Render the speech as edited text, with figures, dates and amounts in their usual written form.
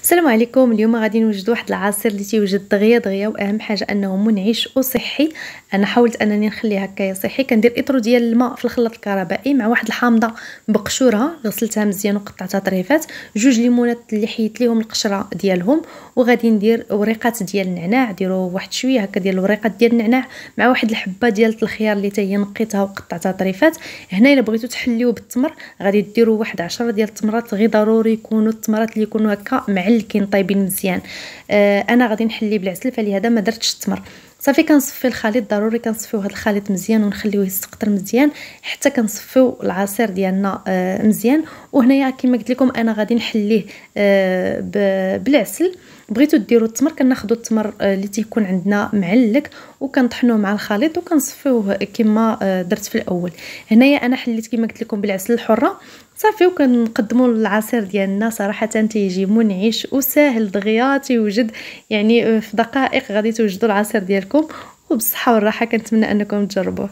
السلام عليكم. اليوم غادي نوجد واحد العصير اللي تيوجد دغيا دغيا، واهم حاجه انه منعش وصحي. انا حاولت انني نخليه هكايا صحي. كندير اطر ديال الماء في الخلاط الكهربائي مع واحد الحامضه بقشورها، غسلتها مزيان وقطعتها طريفات، جوج ليمونات اللي حيدت ليهم القشره ديالهم، وغادي ندير وريقات ديال النعناع. ديروا واحد شويه هكا ديال الوريقات ديال النعناع مع واحد الحبه ديال الخيار اللي حتى هي نقيتها وقطعتها طريفات. هنا الا بغيتو تحليو بالتمر غادي ديروا واحد 10 ديال التمرات، غير ضروري يكونوا التمرات اللي يكونوا هكا معلكين طايبين مزيان. انا غادي نحلي بالعسل، فلهذا ما درتش التمر. صافي كنصفي الخليط، ضروري كنصفيو هذا الخليط مزيان ونخليوه يستقطر مزيان حتى كنصفيو العصير ديالنا مزيان. وهنايا كما قلت لكم انا غادي نحليه بالعسل. بغيتو ديروا التمر كناخذوا التمر اللي تيكون عندنا معلك وكنطحنوه مع الخليط وكنصفيوه كما درت في الاول. هنايا انا حليت كما قلت لكم بالعسل الحره صافي، وكنقدموا العصير ديالنا. صراحه تيجي منعش وساهل دغيا، تيوجد يعني في دقائق غادي توجدوا العصير ديالكم، وبالصحه والراحه. كنتمنى انكم تجربوه.